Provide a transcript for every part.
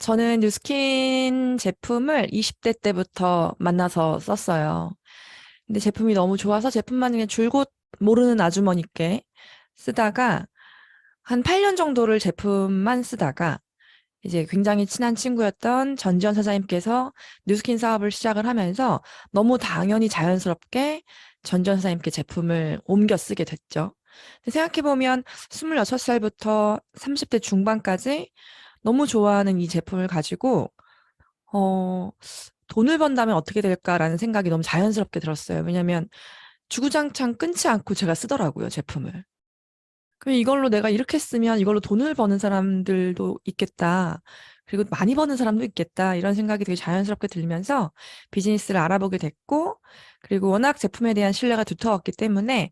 저는 뉴스킨 제품을 20대 때부터 만나서 썼어요. 근데 제품이 너무 좋아서 제품만 그냥 줄곧 모르는 아주머니께 쓰다가 한 8년 정도를 제품만 쓰다가 이제 굉장히 친한 친구였던 전지현 사장님께서 뉴스킨 사업을 시작을 하면서 너무 당연히 자연스럽게 전지현 사장님께 제품을 옮겨 쓰게 됐죠. 근데 생각해보면 26살부터 30대 중반까지 너무 좋아하는 이 제품을 가지고 어, 돈을 번다면 어떻게 될까라는 생각이 너무 자연스럽게 들었어요. 왜냐면 주구장창 끊지 않고 제가 쓰더라고요, 제품을. 그럼 이걸로 내가 이렇게 쓰면 이걸로 돈을 버는 사람들도 있겠다. 그리고 많이 버는 사람도 있겠다. 이런 생각이 되게 자연스럽게 들면서 비즈니스를 알아보게 됐고, 그리고 워낙 제품에 대한 신뢰가 두터웠기 때문에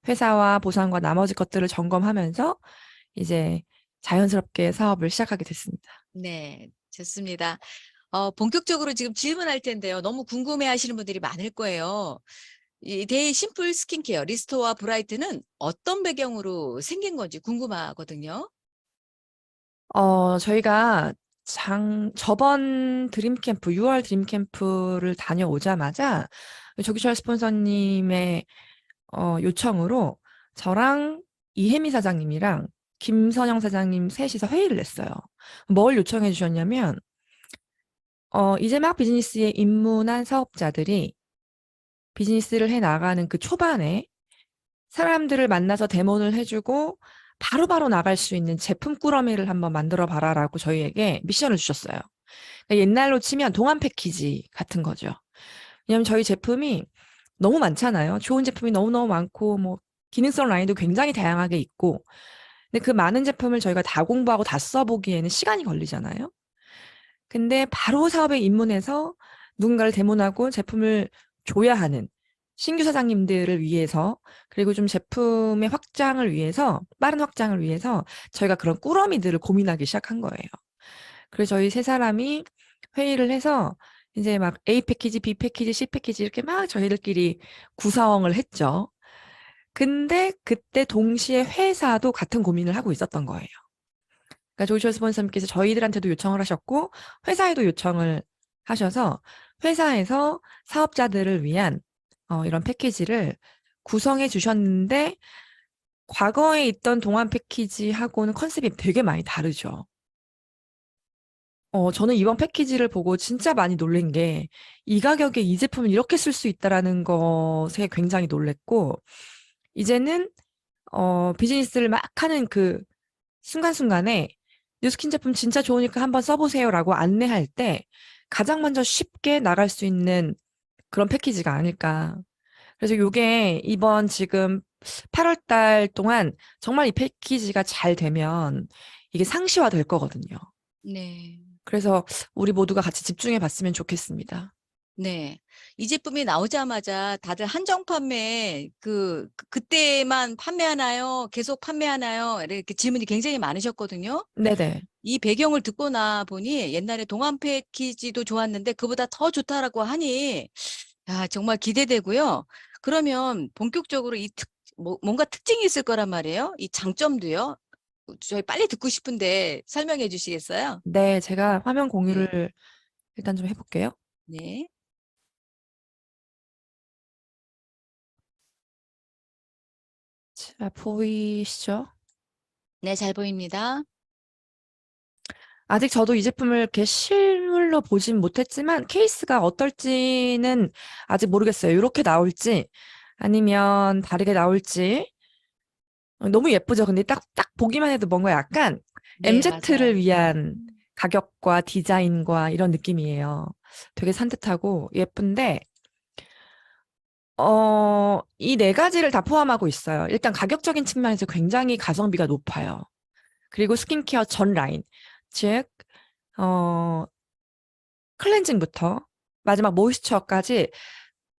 회사와 보상과 나머지 것들을 점검하면서 이제 자연스럽게 사업을 시작하게 됐습니다. 네, 좋습니다. 본격적으로 지금 질문할 텐데요. 너무 궁금해 하시는 분들이 많을 거예요. 이 데이 심플 스킨케어 리스토어 브라이트는 어떤 배경으로 생긴 건지 궁금하거든요. 저희가 저번 드림캠프, 6월 드림캠프를 다녀오자마자 조기철 스폰서님의 요청으로 저랑 이혜미 사장님이랑 김선영 사장님 셋이서 회의를 했어요. 뭘 요청해 주셨냐면, 이제 막 비즈니스에 입문한 사업자들이 비즈니스를 해 나가는 그 초반에 사람들을 만나서 데모를 해주고 바로바로 나갈 수 있는 제품 꾸러미를 한번 만들어 봐라라고 저희에게 미션을 주셨어요. 그러니까 옛날로 치면 동안 패키지 같은 거죠. 왜냐하면 저희 제품이 너무 많잖아요. 좋은 제품이 너무너무 많고 뭐 기능성 라인도 굉장히 다양하게 있고 근데 그 많은 제품을 저희가 다 공부하고 다 써보기에는 시간이 걸리잖아요. 근데 바로 사업에 입문해서 누군가를 대문하고 제품을 줘야 하는 신규 사장님들을 위해서 그리고 좀 제품의 확장을 위해서 빠른 확장을 위해서 저희가 그런 꾸러미들을 고민하기 시작한 거예요. 그래서 저희 세 사람이 회의를 해서 이제 막 A 패키지, B 패키지, C 패키지 이렇게 막 저희들끼리 구성을 했죠. 근데 그때 동시에 회사도 같은 고민을 하고 있었던 거예요. 그러니까 조슈아 스폰서님께서 저희들한테도 요청을 하셨고 회사에도 요청을 하셔서 회사에서 사업자들을 위한 이런 패키지를 구성해 주셨는데 과거에 있던 동안 패키지하고는 컨셉이 되게 많이 다르죠. 저는 이번 패키지를 보고 진짜 많이 놀란 게 이 가격에 이 제품을 이렇게 쓸 수 있다라는 것에 굉장히 놀랬고 이제는 비즈니스를 막 하는 그 순간순간에 뉴스킨 제품 진짜 좋으니까 한번 써보세요라고 안내할 때 가장 먼저 쉽게 나갈 수 있는 그런 패키지가 아닐까. 그래서 요게 이번 지금 8월 달 동안 정말 이 패키지가 잘 되면 이게 상시화 될 거거든요. 네. 그래서 우리 모두가 같이 집중해 봤으면 좋겠습니다. 네. 이 제품이 나오자마자 다들 한정 판매 그때만 판매하나요? 계속 판매하나요? 이렇게 질문이 굉장히 많으셨거든요. 네네. 이 배경을 듣고 나 보니 옛날에 동안 패키지도 좋았는데 그보다 더 좋다라고 하니 정말 기대되고요. 그러면 본격적으로 뭔가 특징이 있을 거란 말이에요. 이 장점도요. 저희 빨리 듣고 싶은데 설명해 주시겠어요? 네, 제가 화면 네. 공유를 일단 좀 해볼게요. 네. 자, 보이시죠? 네, 잘 보입니다. 아직 저도 이 제품을 이렇게 실물로 보진 못했지만 케이스가 어떨지는 아직 모르겠어요. 이렇게 나올지 아니면 다르게 나올지. 너무 예쁘죠? 근데 딱 보기만 해도 뭔가 약간 네, MZ를 맞아요. 위한 가격과 디자인과 이런 느낌이에요. 되게 산뜻하고 예쁜데, 이 네 가지를 다 포함하고 있어요. 일단 가격적인 측면에서 굉장히 가성비가 높아요. 그리고 스킨케어 전 라인. 즉, 어, 클렌징부터 마지막 모이스처까지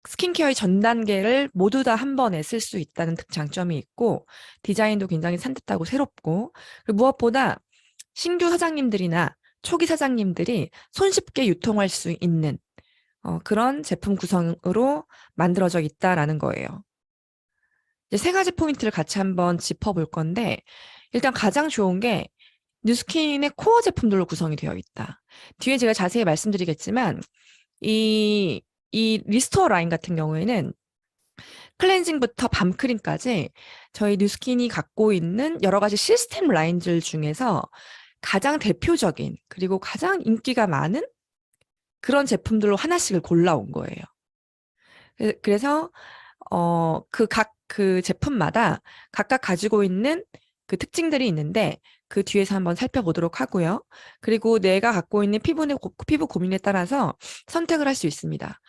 스킨케어의 전 단계를 모두 다 한 번에 쓸 수 있다는 장점이 있고 디자인도 굉장히 산뜻하고 새롭고 그리고 무엇보다 신규 사장님들이나 초기 사장님들이 손쉽게 유통할 수 있는 그런 제품 구성으로 만들어져 있다라는 거예요. 이제 세 가지 포인트를 같이 한번 짚어볼 건데 일단 가장 좋은 게 뉴스킨의 코어 제품들로 구성이 되어 있다. 뒤에 제가 자세히 말씀드리겠지만 이 리스토어 라인 같은 경우에는 클렌징부터 밤크림까지 저희 뉴스킨이 갖고 있는 여러 가지 시스템 라인들 중에서 가장 대표적인 그리고 가장 인기가 많은 그런 제품들로 하나씩을 골라온 거예요. 그래서 그 제품마다 각각 가지고 있는 그 특징들이 있는데 그 뒤에서 한번 살펴보도록 하고요. 그리고 내가 갖고 있는 피부 고민에 따라서 선택을 할 수 있습니다.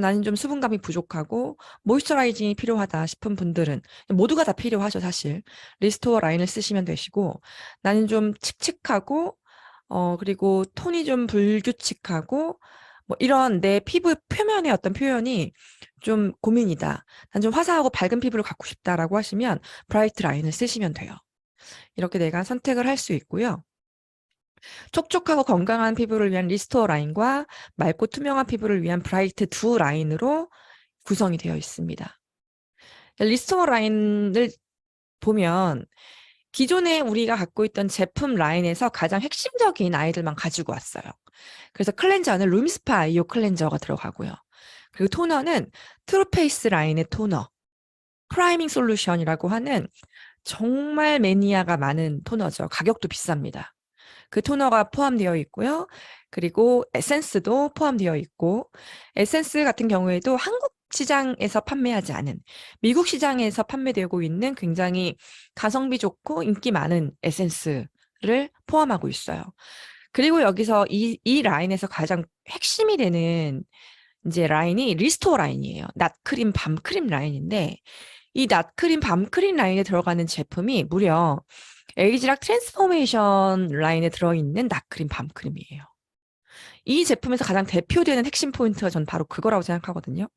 나는 좀 수분감이 부족하고 모이스처라이징이 필요하다 싶은 분들은 모두가 다 필요하죠, 사실. 리스토어 라인을 쓰시면 되시고 나는 좀 칙칙하고 그리고 톤이 좀 불규칙하고 뭐 이런 내 피부 표면의 어떤 표현이 좀 고민이다. 난 좀 화사하고 밝은 피부를 갖고 싶다라고 하시면 브라이트 라인을 쓰시면 돼요. 이렇게 내가 선택을 할 수 있고요. 촉촉하고 건강한 피부를 위한 리스토어 라인과 맑고 투명한 피부를 위한 브라이트 두 라인으로 구성이 되어 있습니다. 리스토어 라인을 보면 기존에 우리가 갖고 있던 제품 라인에서 가장 핵심적인 아이들만 가지고 왔어요. 그래서 클렌저는 룸스파 아이오 클렌저가 들어가고요. 그리고 토너는 트루페이스 라인의 토너, 프라이밍 솔루션이라고 하는 정말 매니아가 많은 토너죠. 가격도 비쌉니다. 그 토너가 포함되어 있고요. 그리고 에센스도 포함되어 있고 에센스 같은 경우에도 한국 시장에서 판매하지 않은 미국 시장에서 판매되고 있는 굉장히 가성비 좋고 인기 많은 에센스를 포함하고 있어요. 그리고 여기서 이 라인에서 가장 핵심이 되는 이제 라인이 리스토어 라인이에요. 낫크림, 밤크림 라인인데 이 낫크림, 밤크림 라인에 들어가는 제품이 무려 에이지락 트랜스포메이션 라인에 들어있는 낫크림, 밤크림이에요. 이 제품에서 가장 대표되는 핵심 포인트가 전 바로 그거라고 생각하거든요.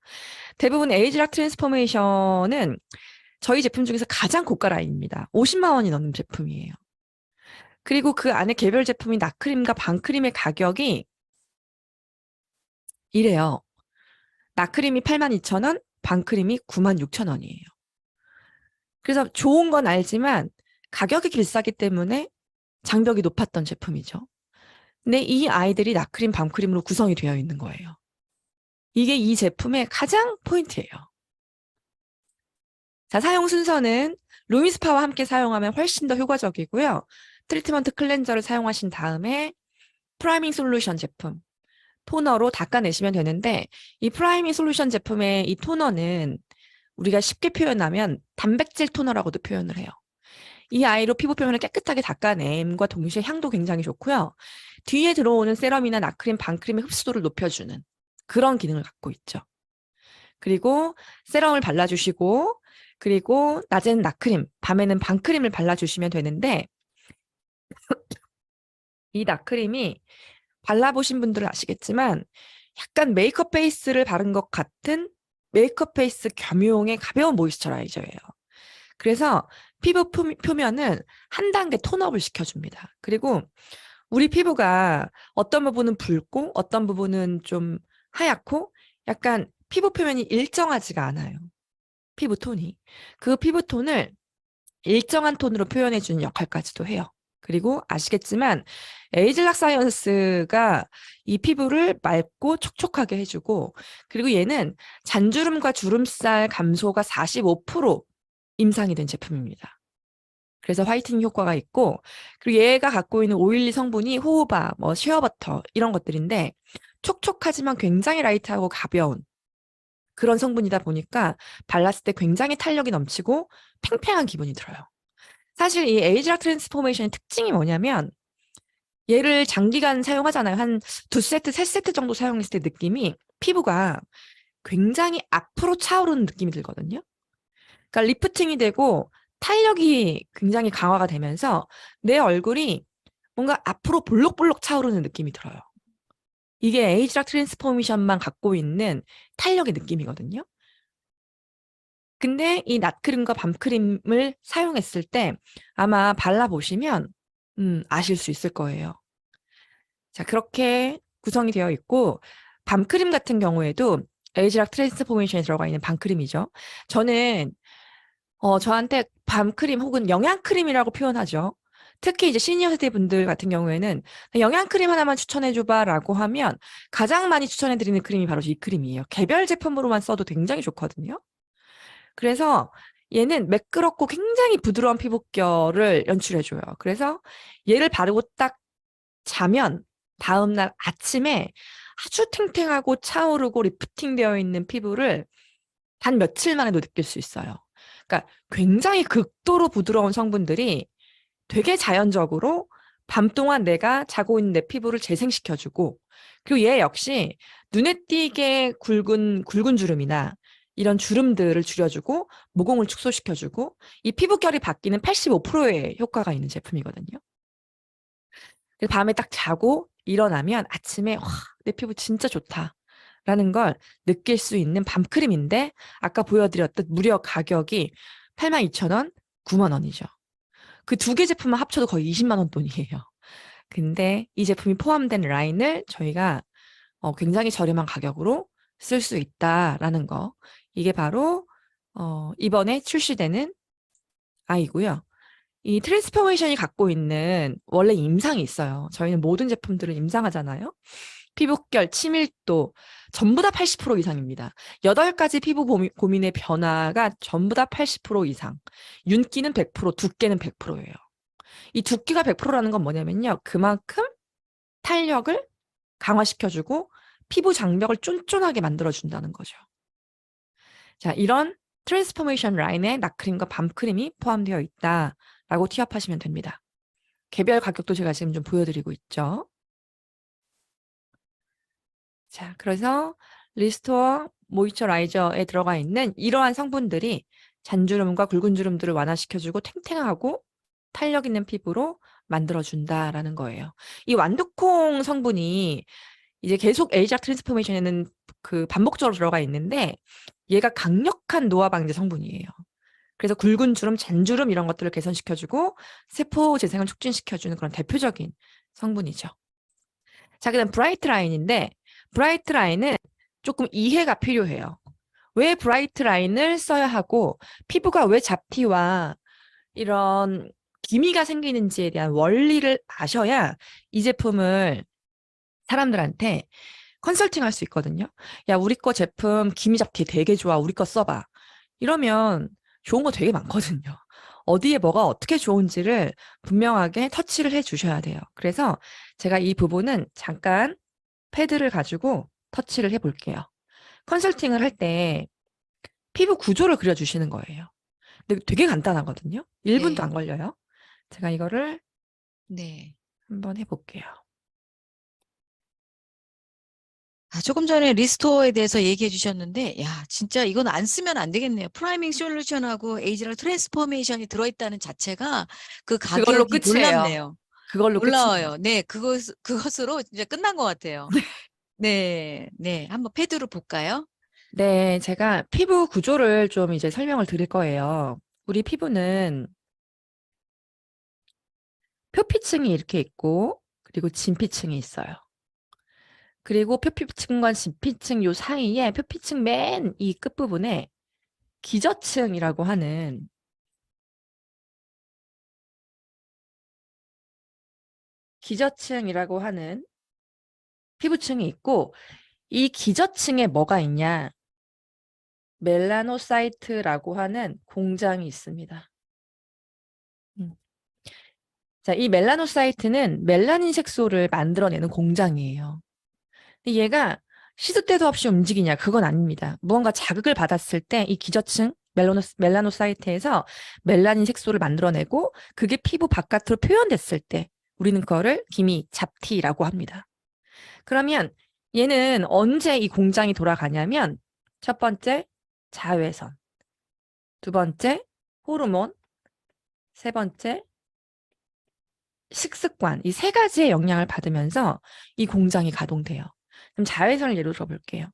대부분 에이지락 트랜스포메이션은 저희 제품 중에서 가장 고가 라인입니다. 50만 원이 넘는 제품이에요. 그리고 그 안에 개별 제품인 낫크림과 밤크림의 가격이 이래요. 낫크림이 82,000원, 밤크림이 96,000원이에요. 그래서 좋은 건 알지만 가격이 비싸기 때문에 장벽이 높았던 제품이죠. 근데 이 아이들이 낫크림, 밤크림으로 구성이 되어 있는 거예요. 이게 이 제품의 가장 포인트예요. 자, 사용 순서는 루미스파와 함께 사용하면 훨씬 더 효과적이고요. 트리트먼트 클렌저를 사용하신 다음에 프라이밍 솔루션 제품, 토너로 닦아내시면 되는데 이 프라이밍 솔루션 제품의 이 토너는 우리가 쉽게 표현하면 단백질 토너라고도 표현을 해요. 이 아이로 피부 표면을 깨끗하게 닦아냄과 동시에 향도 굉장히 좋고요. 뒤에 들어오는 세럼이나 낫크림, 밤크림의 흡수도를 높여주는 그런 기능을 갖고 있죠. 그리고 세럼을 발라주시고 그리고 낮에는 낫크림, 밤에는 밤크림을 발라주시면 되는데 이 낫크림이 발라보신 분들은 아시겠지만 약간 메이크업 베이스를 바른 것 같은 메이크업 베이스 겸용의 가벼운 모이스처라이저예요. 그래서 피부 표면을 한 단계 톤업을 시켜줍니다. 그리고 우리 피부가 어떤 부분은 붉고 어떤 부분은 좀 하얗고 약간 피부 표면이 일정하지가 않아요. 피부톤이. 그 피부톤을 일정한 톤으로 표현해주는 역할까지도 해요. 그리고 아시겠지만 에이즐락 사이언스가 이 피부를 맑고 촉촉하게 해주고 그리고 얘는 잔주름과 주름살 감소가 45% 임상이 된 제품입니다. 그래서 화이트닝 효과가 있고 그리고 얘가 갖고 있는 오일리 성분이 호호바, 뭐 쉐어버터 이런 것들인데 촉촉하지만 굉장히 라이트하고 가벼운 그런 성분이다 보니까 발랐을 때 굉장히 탄력이 넘치고 팽팽한 기분이 들어요. 사실 이 에이지락 트랜스포메이션의 특징이 뭐냐면 얘를 장기간 사용하잖아요. 한 2세트, 3세트 정도 사용했을 때 느낌이 피부가 굉장히 앞으로 차오르는 느낌이 들거든요. 그러니까 리프팅이 되고 탄력이 굉장히 강화가 되면서 내 얼굴이 뭔가 앞으로 볼록볼록 차오르는 느낌이 들어요. 이게 에이지락 트랜스포메이션만 갖고 있는 탄력의 느낌이거든요. 근데 이 낫크림과 밤크림을 사용했을 때 아마 발라보시면 아실 수 있을 거예요. 자, 그렇게 구성이 되어 있고 밤크림 같은 경우에도 에이지락 트랜스포메이션에 들어가 있는 밤크림이죠. 저는 저한테 밤크림 혹은 영양크림이라고 표현하죠. 특히 이제 시니어 세대 분들 같은 경우에는 영양크림 하나만 추천해줘봐라고 하면 가장 많이 추천해드리는 크림이 바로 이 크림이에요. 개별 제품으로만 써도 굉장히 좋거든요. 그래서 얘는 매끄럽고 굉장히 부드러운 피부결을 연출해줘요. 그래서 얘를 바르고 딱 자면 다음날 아침에 아주 탱탱하고 차오르고 리프팅 되어 있는 피부를 단 며칠 만에도 느낄 수 있어요. 그러니까 굉장히 극도로 부드러운 성분들이 되게 자연적으로 밤 동안 내가 자고 있는 내 피부를 재생시켜주고, 그리고 얘 역시 눈에 띄게 굵은 주름이나 이런 주름들을 줄여주고 모공을 축소시켜주고 이 피부결이 바뀌는 85%의 효과가 있는 제품이거든요. 그래서 밤에 딱 자고 일어나면 아침에 와, 내 피부 진짜 좋다라는 걸 느낄 수 있는 밤크림인데 아까 보여드렸던 무려 가격이 82,000원, 90,000원이죠. 그 두 개 제품만 합쳐도 거의 20만 원 돈이에요. 근데 이 제품이 포함된 라인을 저희가 굉장히 저렴한 가격으로 쓸 수 있다라는 거. 이게 바로 이번에 출시되는 아이고요. 이 트랜스포메이션이 갖고 있는 원래 임상이 있어요. 저희는 모든 제품들을 임상하잖아요. 피부결, 치밀도 전부 다 80% 이상입니다. 8가지 피부 고민의 변화가 전부 다 80% 이상. 윤기는 100%, 두께는 100%예요. 이 두께가 100%라는 건 뭐냐면요. 그만큼 탄력을 강화시켜주고 피부 장벽을 쫀쫀하게 만들어준다는 거죠. 자, 이런 트랜스포메이션 라인에 나크림과 밤크림이 포함되어 있다라고 티업하시면 됩니다. 개별 가격도 제가 지금 좀 보여드리고 있죠. 자, 그래서 리스토어 모이처라이저에 들어가 있는 이러한 성분들이 잔주름과 굵은 주름들을 완화시켜주고 탱탱하고 탄력 있는 피부로 만들어준다라는 거예요. 이 완두콩 성분이 이제 계속 에이작 트랜스포메이션에는 그 반복적으로 들어가 있는데 얘가 강력한 노화 방지 성분이에요. 그래서 굵은 주름, 잔주름 이런 것들을 개선시켜주고 세포 재생을 촉진시켜주는 그런 대표적인 성분이죠. 자, 그다음 브라이트 라인인데 브라이트 라인은 조금 이해가 필요해요. 왜 브라이트 라인을 써야 하고 피부가 왜 잡티와 이런 기미가 생기는지에 대한 원리를 아셔야 이 제품을 사람들한테 컨설팅 할 수 있거든요. 야, 우리 거 제품 기미 잡티 되게 좋아. 우리 거 써봐. 이러면 좋은 거 되게 많거든요. 어디에 뭐가 어떻게 좋은지를 분명하게 터치를 해 주셔야 돼요. 그래서 제가 이 부분은 잠깐 패드를 가지고 터치를 해 볼게요. 컨설팅을 할 때 피부 구조를 그려주시는 거예요. 근데 되게 간단하거든요. 1분도 네. 안 걸려요. 제가 이거를 네. 한번 해볼게요. 조금 전에 리스토어에 대해서 얘기해 주셨는데, 야, 진짜 이건 안 쓰면 안 되겠네요. 프라이밍 솔루션하고 에이지럴 트랜스포메이션이 들어있다는 자체가 그 그걸로 가격이 끝이에요. 놀랍네요. 그걸로 끝이에요. 놀라워요. 네, 그것으로 이제 끝난 것 같아요. 네, 네. 한번 패드로 볼까요? 네, 제가 피부 구조를 좀 이제 설명을 드릴 거예요. 우리 피부는 표피층이 이렇게 있고, 그리고 진피층이 있어요. 그리고 표피층과 진피층 요 사이에 표피층 맨 이 끝부분에 기저층이라고 하는 피부층이 있고, 이 기저층에 뭐가 있냐? 멜라노사이트라고 하는 공장이 있습니다. 자, 이 멜라노사이트는 멜라닌 색소를 만들어내는 공장이에요. 근데 얘가 시도 때도 없이 움직이냐? 그건 아닙니다. 무언가 자극을 받았을 때 이 기저층 멜라노사이트에서 멜라닌 색소를 만들어내고 그게 피부 바깥으로 표현됐을 때 우리는 그거를 기미 잡티라고 합니다. 그러면 얘는 언제 이 공장이 돌아가냐면 첫 번째 자외선, 두 번째 호르몬, 세 번째 식습관, 이 세 가지의 영향을 받으면서 이 공장이 가동돼요. 그럼 자외선을 예로 들어볼게요.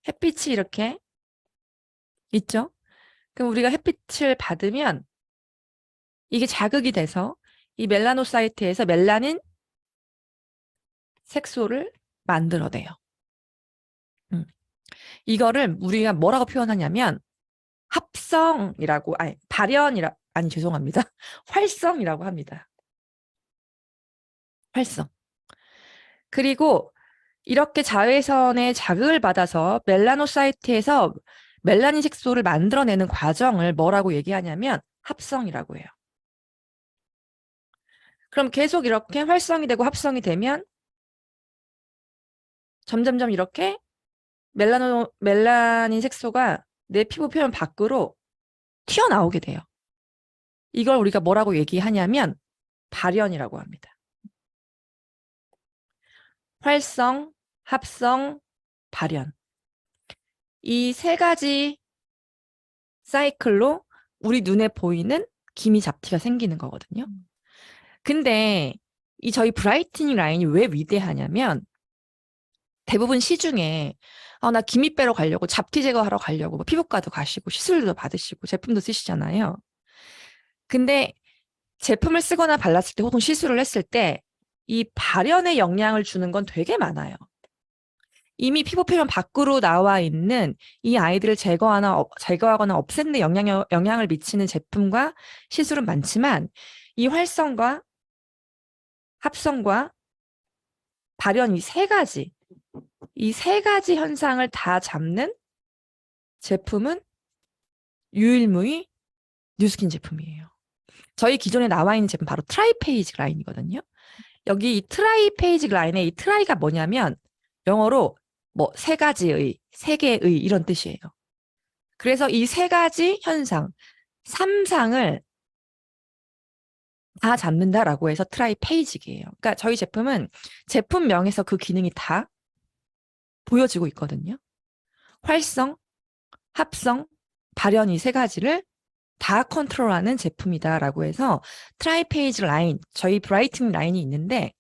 햇빛이 이렇게 있죠? 그럼 우리가 햇빛을 받으면 이게 자극이 돼서 이 멜라노사이트에서 멜라닌 색소를 만들어내요. 이거를 우리가 뭐라고 표현하냐면 합성이라고, 아니, 발현이라, 아니, 죄송합니다. 활성이라고 합니다. 활성. 그리고 이렇게 자외선의 자극을 받아서 멜라노사이트에서 멜라닌 색소를 만들어내는 과정을 뭐라고 얘기하냐면 합성이라고 해요. 그럼 계속 이렇게 활성이 되고 합성이 되면 점점점 이렇게 멜라닌 색소가 내 피부 표면 밖으로 튀어나오게 돼요. 이걸 우리가 뭐라고 얘기하냐면 발현이라고 합니다. 활성, 합성, 발현. 이 세 가지 사이클로 우리 눈에 보이는 기미 잡티가 생기는 거거든요. 근데 이 저희 브라이트닝 라인이 왜 위대하냐면 대부분 시중에 나 기미 빼러 가려고 잡티 제거하러 가려고 뭐 피부과도 가시고 시술도 받으시고 제품도 쓰시잖아요. 근데 제품을 쓰거나 발랐을 때 혹은 시술을 했을 때 이 발현에 영향을 주는 건 되게 많아요. 이미 피부 표면 밖으로 나와 있는 이 아이들을 제거하거나 없애는 데 영향을 미치는 제품과 시술은 많지만 이 활성과 합성과 발현 이 세 가지 현상을 다 잡는 제품은 유일무이 뉴스킨 제품이에요. 저희 기존에 나와 있는 제품 바로 트라이페이지 라인이거든요. 여기 이 트라이페이지 라인의 이 트라이가 뭐냐면 영어로 뭐 세 가지의, 세 개의 이런 뜻이에요. 그래서 이 세 가지 현상, 3상을 다 잡는다라고 해서 트라이페이직이에요. 그러니까 저희 제품은 제품명에서 그 기능이 다 보여지고 있거든요. 활성, 합성, 발현 이 세 가지를 다 컨트롤하는 제품이다라고 해서 트라이페이지 라인, 저희 브라이트닝 라인이 있는데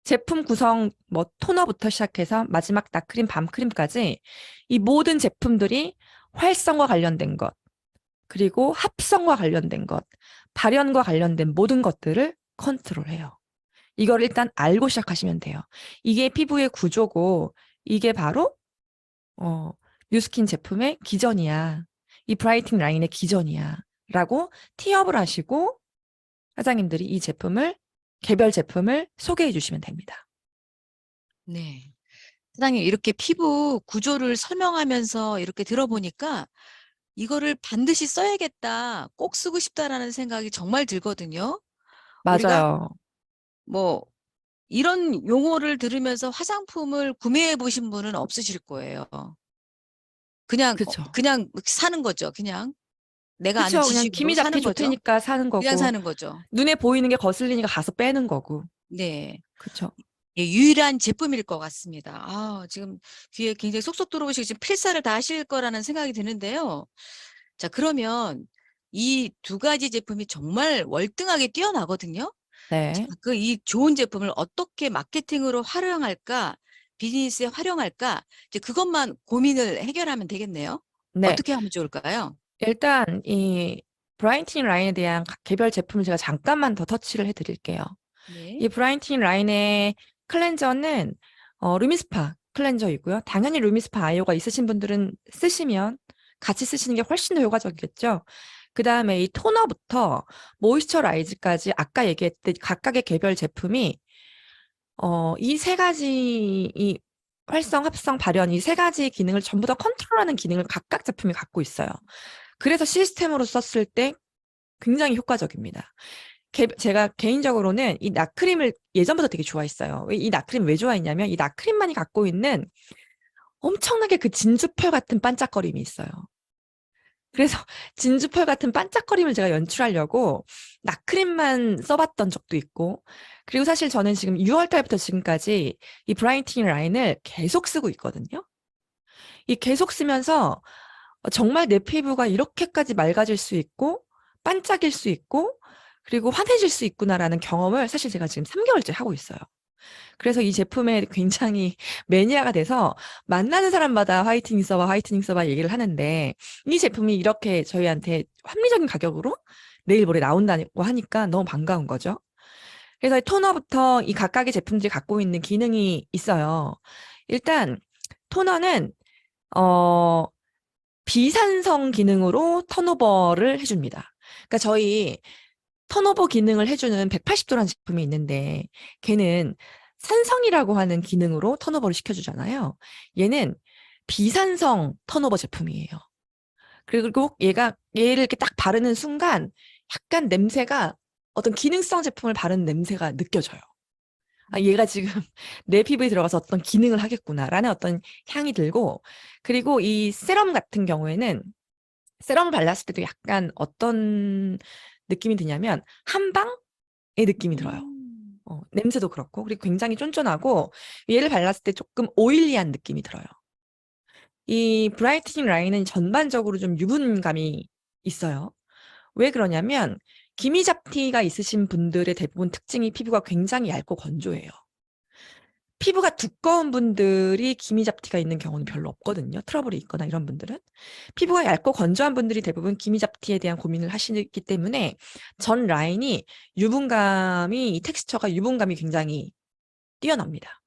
제품 구성 뭐 토너부터 시작해서 마지막 나크림, 밤크림까지 이 모든 제품들이 활성과 관련된 것, 그리고 합성과 관련된 것, 발현과 관련된 모든 것들을 컨트롤해요. 이걸 일단 알고 시작하시면 돼요. 이게 피부의 구조고 이게 바로 뉴스킨 제품의 기전이야. 이 브라이팅 라인의 기전이야. 라고 티업을 하시고 사장님들이 이 제품을 개별 제품을 소개해 주시면 됩니다. 네. 사장님, 이렇게 피부 구조를 설명하면서 이렇게 들어보니까 이거를 반드시 써야겠다, 꼭 쓰고 싶다라는 생각이 정말 들거든요. 우리가 맞아요. 뭐 이런 용어를 들으면서 화장품을 구매해 보신 분은 없으실 거예요. 그쵸. 그냥 사는 거죠. 그냥 내가 아는 그쵸. 그냥 지식으로 기미 잡티 사는 거죠. 좋다니까 사는 그냥 거고 사는 거죠. 눈에 보이는 게 거슬리니까 가서 빼는 거고. 네. 그쵸. 예, 유일한 제품일 것 같습니다. 지금 귀에 굉장히 쏙쏙 들어오시고 지금 필사를 다 하실 거라는 생각이 드는데요. 자, 그러면 이 두 가지 제품이 정말 월등하게 뛰어나거든요. 자, 네. 이 좋은 제품을 어떻게 마케팅으로 활용할까, 비즈니스에 활용할까, 이제 그것만 고민을 해결하면 되겠네요. 네. 어떻게 하면 좋을까요? 일단 이 브라이팅 라인에 대한 개별 제품을 제가 잠깐만 더 터치를 해드릴게요. 네. 이 브라이팅 라인의 클렌저는 루미스파 클렌저이고요. 당연히 루미스파 아이오가 있으신 분들은 쓰시면 같이 쓰시는 게 훨씬 더 효과적이겠죠. 그 다음에 이 토너부터 모이스처라이즈까지 아까 얘기했듯 각각의 개별 제품이 이 세 가지 이 활성, 합성, 발현 이 세 가지 기능을 전부 다 컨트롤하는 기능을 각각 제품이 갖고 있어요. 그래서 시스템으로 썼을 때 굉장히 효과적입니다. 제가 개인적으로는 이 나크림을 예전부터 되게 좋아했어요. 이 나크림 왜 좋아했냐면 이 나크림만이 갖고 있는 엄청나게 그 진주펄 같은 반짝거림이 있어요. 그래서 진주펄 같은 반짝거림을 제가 연출하려고 나크림만 써봤던 적도 있고, 그리고 사실 저는 지금 6월 달부터 지금까지 이 브라이팅 라인을 계속 쓰고 있거든요. 이 계속 쓰면서 정말 내 피부가 이렇게까지 맑아질 수 있고 반짝일 수 있고 그리고 환해질 수 있구나라는 경험을 사실 제가 지금 3개월째 하고 있어요. 그래서 이 제품에 굉장히 매니아가 돼서 만나는 사람마다 화이트닝 써봐 얘기를 하는데 이 제품이 이렇게 저희한테 합리적인 가격으로 내일 모레 나온다고 하니까 너무 반가운 거죠. 그래서 토너부터 이 각각의 제품들이 갖고 있는 기능이 있어요. 일단 토너는 비산성 기능으로 턴오버를 해줍니다. 그러니까 저희 턴오버 기능을 해주는 180도라는 제품이 있는데 걔는 산성이라고 하는 기능으로 턴오버를 시켜주잖아요. 얘는 비산성 턴오버 제품이에요. 그리고 얘를 이렇게 딱 바르는 순간 약간 냄새가 어떤 기능성 제품을 바르는 냄새가 느껴져요. 아, 얘가 지금 내 피부에 들어가서 어떤 기능을 하겠구나라는 어떤 향이 들고, 그리고 이 세럼 같은 경우에는 세럼을 발랐을 때도 약간 어떤 느낌이 드냐면 한방의 느낌이 들어요. 냄새도 그렇고, 그리고 굉장히 쫀쫀하고, 얘를 발랐을 때 조금 오일리한 느낌이 들어요. 이 브라이트닝 라인은 전반적으로 좀 유분감이 있어요. 왜 그러냐면 기미 잡티가 있으신 분들의 대부분 특징이 피부가 굉장히 얇고 건조해요. 피부가 두꺼운 분들이 기미 잡티가 있는 경우는 별로 없거든요. 트러블이 있거나 이런 분들은. 피부가 얇고 건조한 분들이 대부분 기미 잡티에 대한 고민을 하시기 때문에 전 라인이 유분감이, 이 텍스처가 유분감이 굉장히 뛰어납니다.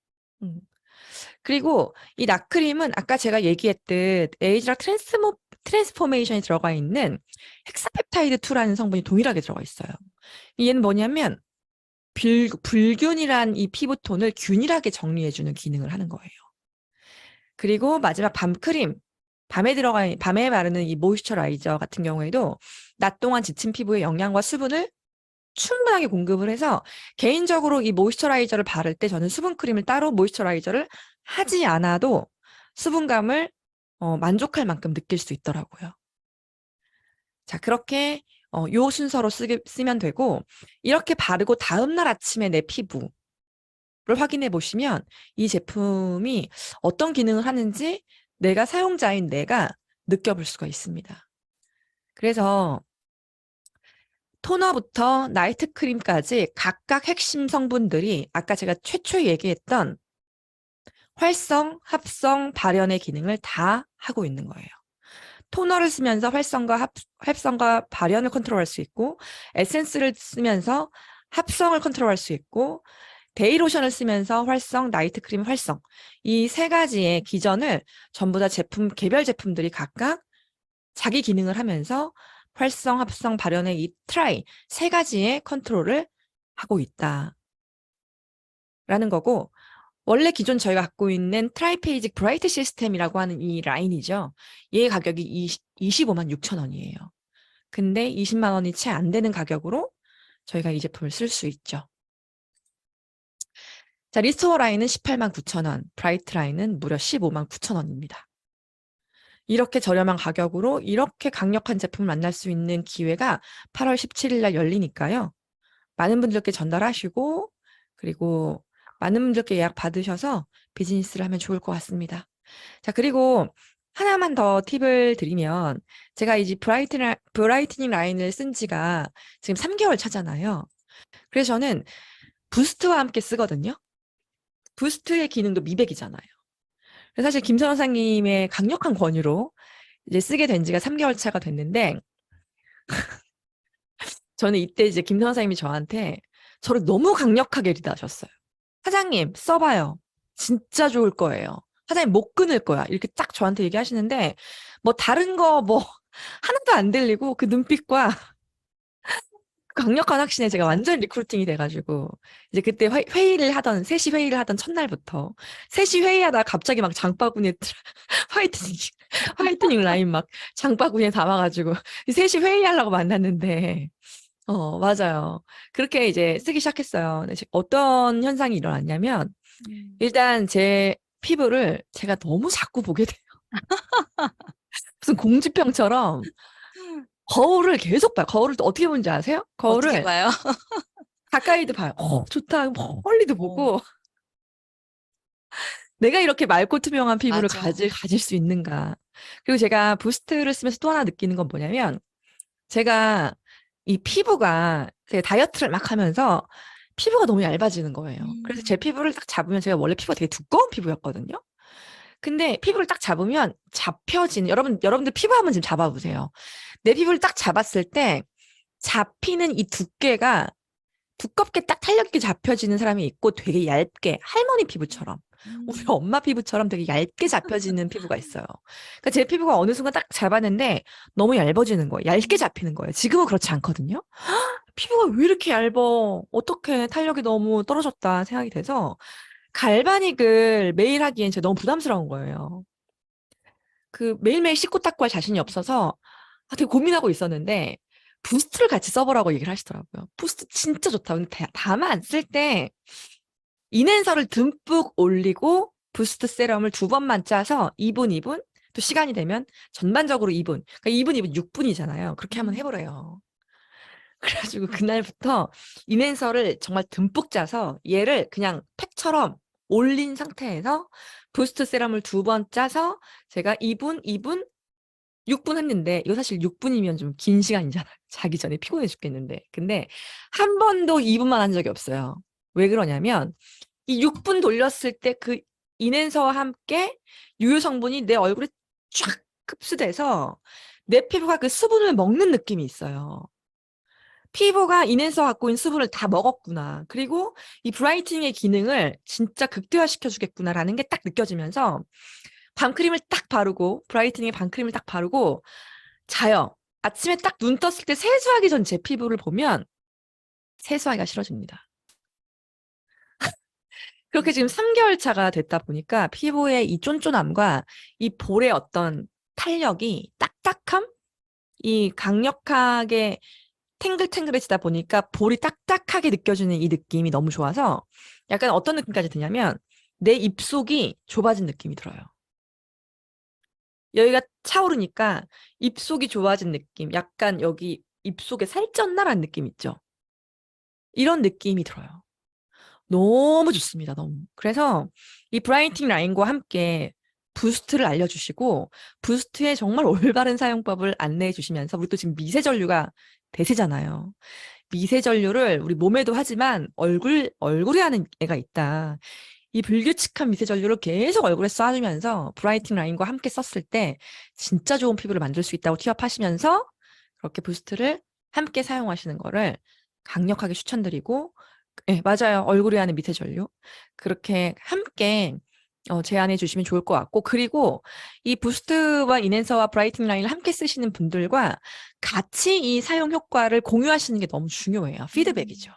그리고 이 락크림은 아까 제가 얘기했듯 에이지락 트랜스포메이션이 들어가 있는 헥사펩타이드 2라는 성분이 동일하게 들어가 있어요. 얘는 뭐냐면 불균이란 이 피부톤을 균일하게 정리해주는 기능을 하는 거예요. 그리고 마지막 밤크림, 밤에 바르는 이 모이스처라이저 같은 경우에도 낮 동안 지친 피부에 영양과 수분을 충분하게 공급을 해서 개인적으로 이 모이스처라이저를 바를 때 저는 수분크림을 따로 모이스처라이저를 하지 않아도 수분감을 만족할 만큼 느낄 수 있더라고요. 자, 그렇게 요 순서로 쓰면 되고, 이렇게 바르고 다음날 아침에 내 피부를 확인해 보시면 이 제품이 어떤 기능을 하는지 내가 사용자인 내가 느껴볼 수가 있습니다. 그래서 토너부터 나이트 크림까지 각각 핵심 성분들이 아까 제가 최초에 얘기했던 활성, 합성, 발연의 기능을 다 하고 있는 거예요. 토너를 쓰면서 활성과 발연을 컨트롤할 수 있고, 에센스를 쓰면서 합성을 컨트롤할 수 있고, 데이로션을 쓰면서 활성, 나이트 크림 활성, 이 세 가지의 기전을 전부 다 개별 제품들이 각각 자기 기능을 하면서 활성, 합성, 발연의 이 세 가지의 컨트롤을 하고 있다. 라는 거고, 원래 기존 저희가 갖고 있는 트라이페이직 브라이트 시스템이라고 하는 이 라인이죠. 얘 가격이 25만 6천 원이에요. 근데 20만 원이 채 안 되는 가격으로 저희가 이 제품을 쓸 수 있죠. 자, 리스토어 라인은 18만 9천 원, 브라이트 라인은 무려 15만 9천 원입니다. 이렇게 저렴한 가격으로 이렇게 강력한 제품을 만날 수 있는 기회가 8월 17일 날 열리니까요. 많은 분들께 전달하시고, 그리고 많은 분들께 예약 받으셔서 비즈니스를 하면 좋을 것 같습니다. 자, 그리고 하나만 더 팁을 드리면, 제가 이제 브라이트닝 라인을 쓴 지가 지금 3개월 차잖아요. 그래서 저는 부스트와 함께 쓰거든요. 부스트의 기능도 미백이잖아요. 그래서 사실 김 선생님의 강력한 권유로 이제 쓰게 된 지가 3개월 차가 됐는데, 저는 이때 이제 김 선생님이 저를 너무 강력하게 리드하셨어요. 사장님, 써봐요. 진짜 좋을 거예요. 사장님, 못 끊을 거야. 이렇게 딱 저한테 얘기하시는데, 뭐, 다른 거, 뭐, 하나도 안 들리고, 그 눈빛과 강력한 확신에 제가 완전 리크루팅이 돼가지고, 이제 그때 셋이 회의를 하던 첫날부터, 셋이 회의하다가 갑자기 막 장바구니에, 화이트닝 라인 막 장바구니에 담아가지고, 셋이 회의하려고 만났는데, 맞아요. 그렇게 이제 쓰기 시작했어요. 근데 어떤 현상이 일어났냐면, 일단 제 피부를 제가 너무 자꾸 보게 돼요. 무슨 공주병처럼 거울을 계속 봐요. 거울을 또 어떻게 보는지 아세요? 어떻게 거울을 봐요? 가까이도 봐요. 좋다. 멀리도 보고. 내가 이렇게 맑고 투명한 피부를 맞아. 가질 수 있는가. 그리고 제가 부스트를 쓰면서 또 하나 느끼는 건 뭐냐면, 제가 이 피부가 제가 다이어트를 막 하면서 피부가 너무 얇아지는 거예요. 그래서 제 피부를 딱 잡으면, 제가 원래 피부가 되게 두꺼운 피부였거든요. 근데 피부를 딱 잡으면 잡혀지는, 여러분들 피부 한번 지금 잡아보세요. 내 피부를 딱 잡았을 때 잡히는 이 두께가 두껍게 딱 탄력 있게 잡혀지는 사람이 있고, 되게 얇게 할머니 피부처럼, 우리 엄마 피부처럼 되게 얇게 잡혀지는 피부가 있어요. 그러니까 제 피부가 어느 순간 딱 잡았는데 너무 얇아지는 거예요. 얇게 잡히는 거예요. 지금은 그렇지 않거든요. 피부가 왜 이렇게 얇아? 어떻게 탄력이 너무 떨어졌다 생각이 돼서 갈바닉을 매일 하기엔 제가 너무 부담스러운 거예요. 그 매일매일 씻고 닦고 할 자신이 없어서 되게 고민하고 있었는데 부스트를 같이 써보라고 얘기를 하시더라고요. 부스트 진짜 좋다. 근데 다만 쓸 때 인앤서를 듬뿍 올리고 부스트 세럼을 2번만 짜서 2분, 2분 또 시간이 되면 전반적으로 2분. 그러니까 2분, 2분 6분이잖아요. 그렇게 한번 해보래요. 그래가지고 그날부터 인앤서를 정말 듬뿍 짜서 얘를 그냥 팩처럼 올린 상태에서 부스트 세럼을 2번 짜서 제가 2분, 2분, 6분 했는데 이거 사실 6분이면 좀 긴 시간이잖아요. 자기 전에 피곤해 죽겠는데. 근데 한 번도 2분만 한 적이 없어요. 왜 그러냐면 이 6분 돌렸을 때 그 인앤서와 함께 유효 성분이 내 얼굴에 쫙 흡수돼서 내 피부가 그 수분을 먹는 느낌이 있어요. 피부가 인해서 갖고 있는 수분을 다 먹었구나. 그리고 이 브라이트닝의 기능을 진짜 극대화시켜 주겠구나라는 게 딱 느껴지면서 밤크림을 딱 바르고 브라이트닝의 밤크림을 딱 바르고 자요. 아침에 딱 눈 떴을 때 세수하기 전 제 피부를 보면 세수하기가 싫어집니다. 그렇게 지금 3개월 차가 됐다 보니까 피부의 이 쫀쫀함과 이 볼의 어떤 탄력이 딱딱함, 이 강력하게 탱글탱글해지다 보니까 볼이 딱딱하게 느껴지는 이 느낌이 너무 좋아서 약간 어떤 느낌까지 드냐면 내 입속이 좁아진 느낌이 들어요. 여기가 차오르니까 입속이 좁아진 느낌, 약간 여기 입속에 살쪘나라는 느낌 있죠? 이런 느낌이 들어요. 너무 좋습니다. 너무. 그래서 이 브라이팅 라인과 함께 부스트를 알려주시고 부스트의 정말 올바른 사용법을 안내해 주시면서 우리 또 지금 미세전류가 대세잖아요. 미세전류를 우리 몸에도 하지만 얼굴에 하는 애가 있다. 이 불규칙한 미세전류를 계속 얼굴에 쏴주면서 브라이팅 라인과 함께 썼을 때 진짜 좋은 피부를 만들 수 있다고 티업하시면서 그렇게 부스트를 함께 사용하시는 거를 강력하게 추천드리고 네, 맞아요. 얼굴에 하는 미세전류. 그렇게 함께 제안해 주시면 좋을 것 같고 그리고 이 부스트와 인핸서와 브라이팅 라인을 함께 쓰시는 분들과 같이 이 사용 효과를 공유하시는 게 너무 중요해요. 피드백이죠.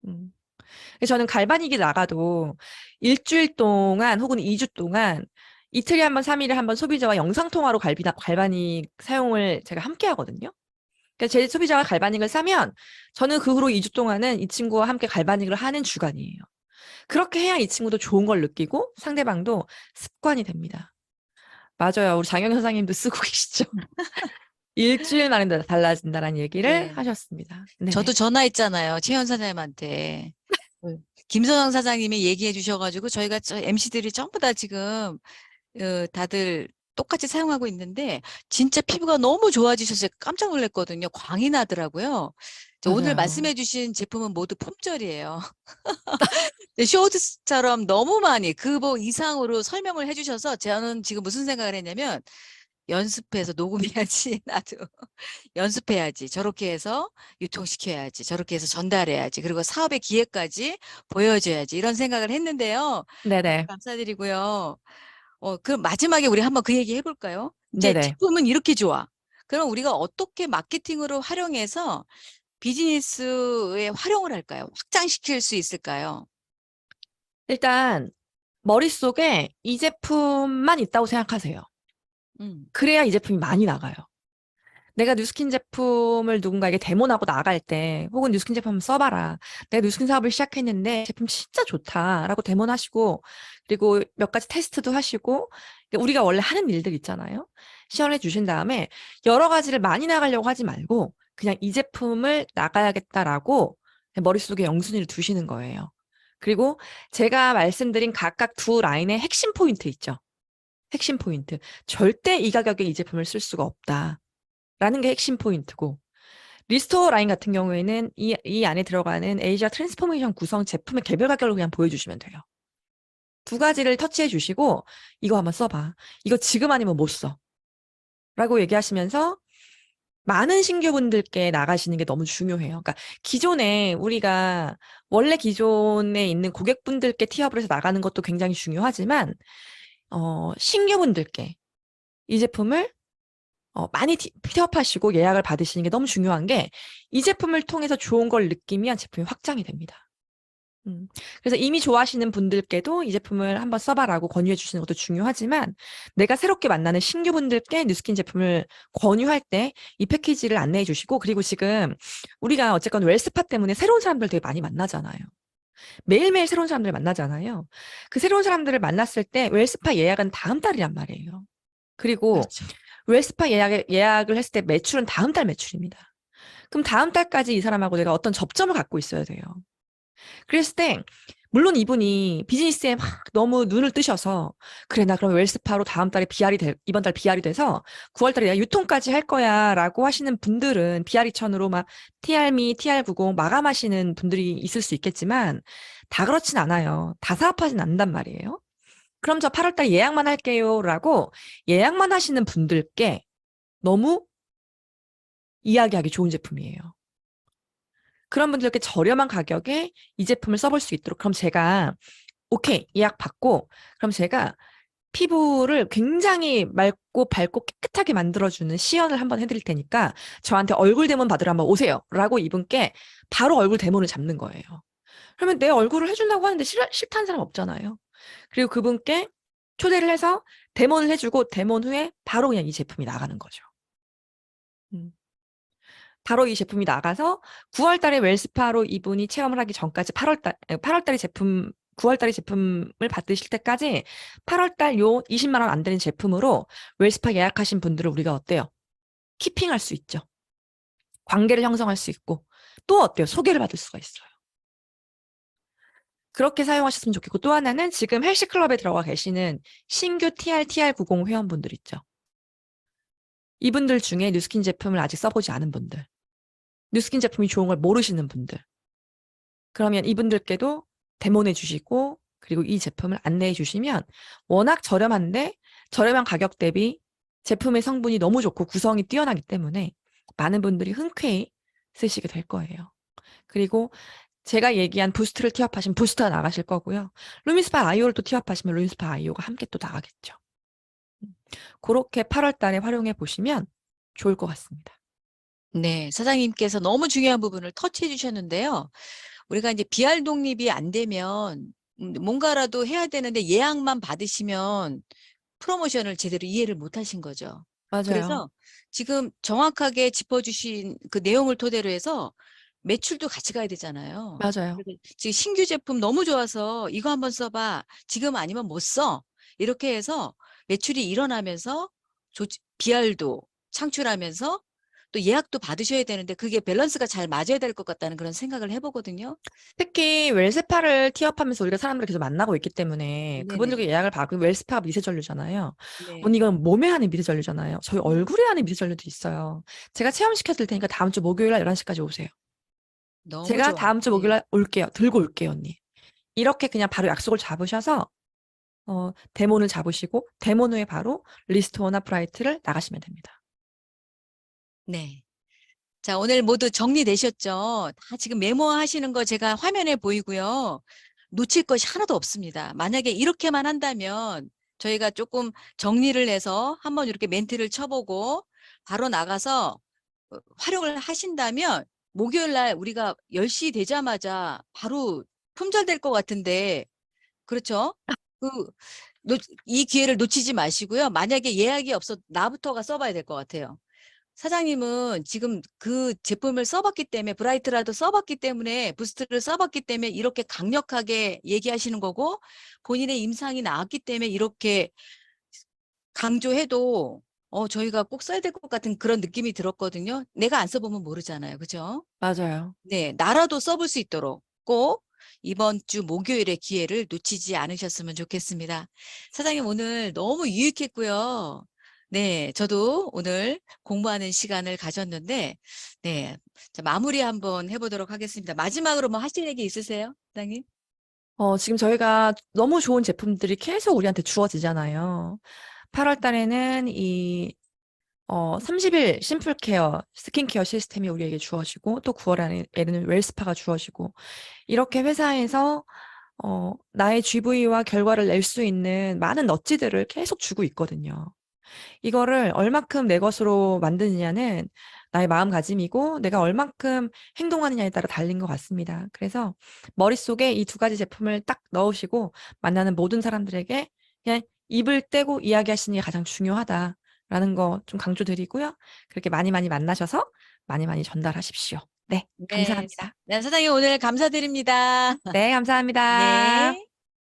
그래서 저는 갈바닉이 나가도 일주일 동안 혹은 2주 동안 이틀에 한 번, 3일에 한 번 소비자와 영상통화로 갈바닉 사용을 제가 함께 하거든요. 그러니까 제 소비자가 갈바닉을 사면 저는 그 후로 2주 동안은 이 친구와 함께 갈바닉을 하는 주간이에요. 그렇게 해야 이 친구도 좋은 걸 느끼고 상대방도 습관이 됩니다. 맞아요. 우리 장영 선생님도 쓰고 계시죠. 일주일 만에 달라진다는 얘기를 네. 하셨습니다. 저도 네네. 전화했잖아요. 최현 사장님한테. 김선영 사장님이 얘기해 주셔가지고 저희가 MC들이 전부 다 지금 다들 똑같이 사용하고 있는데 진짜 피부가 너무 좋아지셔서 깜짝 놀랐거든요. 광이 나더라고요. 오늘 맞아요. 말씀해 주신 제품은 모두 품절이에요. 쇼트처럼 너무 많이 그거 이상으로 설명을 해주셔서 저는 지금 무슨 생각을 했냐면 연습해서 녹음해야지 나도 연습해야지 저렇게 해서 유통시켜야지 저렇게 해서 전달해야지 그리고 사업의 기회까지 보여줘야지 이런 생각을 했는데요. 네네. 감사드리고요. 그럼 마지막에 우리 한번 그 얘기 해볼까요? 이제 네네. 제품은 이렇게 좋아. 그럼 우리가 어떻게 마케팅으로 활용해서 비즈니스에 활용을 할까요? 확장시킬 수 있을까요? 일단 머릿속에 이 제품만 있다고 생각하세요. 음. 그래야 이 제품이 많이 나가요. 내가 뉴스킨 제품을 누군가에게 데모하고 나갈 때 혹은 뉴스킨 제품 한번 써봐라. 내가 뉴스킨 사업을 시작했는데 제품 진짜 좋다라고 데모는 하시고 그리고 몇 가지 테스트도 하시고 우리가 원래 하는 일들 있잖아요. 시연해 주신 다음에 여러 가지를 많이 나가려고 하지 말고 그냥 이 제품을 나가야겠다라고 머릿속에 영순위를 두시는 거예요. 그리고 제가 말씀드린 각각 두 라인의 핵심 포인트 있죠. 핵심 포인트. 절대 이 가격에 이 제품을 쓸 수가 없다. 라는 게 핵심 포인트고 리스토어 라인 같은 경우에는 이 안에 들어가는 에이지아 트랜스포메이션 구성 제품의 개별 가격을 그냥 보여주시면 돼요. 두 가지를 터치해 주시고 이거 한번 써봐. 이거 지금 아니면 못 써. 라고 얘기하시면서 많은 신규분들께 나가시는 게 너무 중요해요. 그러니까 기존에 우리가 원래 기존에 있는 고객분들께 티업을 해서 나가는 것도 굉장히 중요하지만 신규분들께 이 제품을 많이 픽업하시고 예약을 받으시는 게 너무 중요한 게 이 제품을 통해서 좋은 걸 느끼면 제품이 확장이 됩니다. 그래서 이미 좋아하시는 분들께도 이 제품을 한번 써봐라고 권유해 주시는 것도 중요하지만 내가 새롭게 만나는 신규 분들께 뉴스킨 제품을 권유할 때 이 패키지를 안내해 주시고 그리고 지금 우리가 어쨌건 웰스파 때문에 새로운 사람들 되게 많이 만나잖아요. 매일매일 새로운 사람들 만나잖아요. 그 새로운 사람들을 만났을 때 웰스파 예약은 다음 달이란 말이에요. 그리고 그렇죠. 웰스파 예약을 했을 때 매출은 다음 달 매출입니다. 그럼 다음 달까지 이 사람하고 내가 어떤 접점을 갖고 있어야 돼요. 그랬을 때 물론 이분이 비즈니스에 막 너무 눈을 뜨셔서 그래 나 그럼 웰스파로 다음 달에 이번 달 BR이 돼서 9월 달에 내가 유통까지 할 거야라고 하시는 분들은 BR이 천으로 막 TR미, TR90 마감하시는 분들이 있을 수 있겠지만 다 그렇진 않아요. 다 사업하진 않는단 말이에요. 그럼 저 8월 달 예약만 할게요라고 예약만 하시는 분들께 너무 이야기하기 좋은 제품이에요. 그런 분들께 저렴한 가격에 이 제품을 써볼 수 있도록 그럼 제가 오케이 예약 받고 그럼 제가 피부를 굉장히 맑고 밝고 깨끗하게 만들어주는 시연을 한번 해드릴 테니까 저한테 얼굴 데몬 받으러 한번 오세요 라고 이분께 바로 얼굴 데몬을 잡는 거예요. 그러면 내 얼굴을 해준다고 하는데 싫다는 사람 없잖아요. 그리고 그분께 초대를 해서 데몬을 해주고 데몬 후에 바로 그냥 이 제품이 나가는 거죠. 음. 바로 이 제품이 나가서 9월 달에 웰스파로 이분이 체험을 하기 전까지 8월 달에 제품 9월 달에 제품을 받으실 때까지 8월 달 요 20만 원 안 되는 제품으로 웰스파 예약하신 분들을 우리가 어때요? 키핑할 수 있죠. 관계를 형성할 수 있고 또 어때요? 소개를 받을 수가 있어요. 그렇게 사용하셨으면 좋겠고 또 하나는 지금 헬스클럽에 들어가 계시는 신규 TR90 회원분들 있죠. 이분들 중에 뉴스킨 제품을 아직 써보지 않은 분들 뉴스킨 제품이 좋은 걸 모르시는 분들 그러면 이분들께도 데모내 주시고 그리고 이 제품을 안내해 주시면 워낙 저렴한데 저렴한 가격 대비 제품의 성분이 너무 좋고 구성이 뛰어나기 때문에 많은 분들이 흔쾌히 쓰시게 될 거예요. 그리고 제가 얘기한 부스트를 티업하시면 부스트가 나가실 거고요. 루미스파 아이오를 또 티업하시면 루미스파 아이오가 함께 또 나가겠죠. 그렇게 8월 달에 활용해 보시면 좋을 것 같습니다. 네, 사장님께서 너무 중요한 부분을 터치해 주셨는데요. 우리가 이제 비할 독립이 안 되면 뭔가라도 해야 되는데 예약만 받으시면 프로모션을 제대로 이해를 못 하신 거죠. 맞아요. 그래서 지금 정확하게 짚어주신 그 내용을 토대로 해서 매출도 같이 가야 되잖아요. 맞아요. 그래서 지금 신규 제품 너무 좋아서 이거 한번 써봐. 지금 아니면 못 써. 이렇게 해서 매출이 일어나면서 BR도 창출하면서 또 예약도 받으셔야 되는데 그게 밸런스가 잘 맞아야 될 것 같다는 그런 생각을 해보거든요. 특히 웰스파를 티업하면서 우리가 사람들을 계속 만나고 있기 때문에 네네. 그분들께 예약을 받고 웰스파가 미세전류잖아요. 네. 언니 이건 몸에 하는 미세전류잖아요. 저희 음, 얼굴에 하는 미세전류도 있어요. 제가 체험시켜 드릴 테니까 다음 주 목요일 날 11시까지 오세요. 너무 제가 좋아요. 다음 주 목요일 네. 날 올게요. 들고 올게요, 언니. 이렇게 그냥 바로 약속을 잡으셔서 데모를 잡으시고 데모 후에 바로 리스토어나 브라이트를 나가시면 됩니다. 네. 자, 오늘 모두 정리되셨죠? 다 지금 메모하시는 거 제가 화면에 보이고요. 놓칠 것이 하나도 없습니다. 만약에 이렇게만 한다면 저희가 조금 정리를 해서 한번 이렇게 멘트를 쳐보고 바로 나가서 활용을 하신다면 목요일 날 우리가 10시 되자마자 바로 품절될 것 같은데 그렇죠? 그, 이 기회를 놓치지 마시고요. 만약에 예약이 없어 나부터가 써봐야 될 것 같아요. 사장님은 지금 그 제품을 써봤기 때문에 브라이트라도 써봤기 때문에 부스트를 써봤기 때문에 이렇게 강력하게 얘기하시는 거고 본인의 임상이 나왔기 때문에 이렇게 강조해도 저희가 꼭 써야 될 것 같은 그런 느낌이 들었거든요. 내가 안 써보면 모르잖아요. 그죠? 맞아요. 네, 나라도 써볼 수 있도록 꼭 이번 주 목요일의 기회를 놓치지 않으셨으면 좋겠습니다. 사장님 오늘 너무 유익했고요. 네, 저도 오늘 공부하는 시간을 가졌는데, 네, 자, 마무리 한번 해보도록 하겠습니다. 마지막으로 뭐 하실 얘기 있으세요, 사장님? 지금 저희가 너무 좋은 제품들이 계속 우리한테 주어지잖아요. 8월 달에는 30일 심플케어, 스킨케어 시스템이 우리에게 주어지고, 또 9월에는 웰스파가 주어지고, 이렇게 회사에서, 나의 GV와 결과를 낼 수 있는 많은 넛지들을 계속 주고 있거든요. 이거를 얼마큼 내 것으로 만드느냐는 나의 마음가짐이고 내가 얼마큼 행동하느냐에 따라 달린 것 같습니다. 그래서 머릿속에 이 두 가지 제품을 딱 넣으시고 만나는 모든 사람들에게 그냥 입을 떼고 이야기하시는 게 가장 중요하다라는 거 좀 강조드리고요. 그렇게 많이 많이 만나셔서 많이 많이 전달하십시오. 네, 네. 감사합니다. 네, 사장님 오늘 감사드립니다. 네, 감사합니다. 네.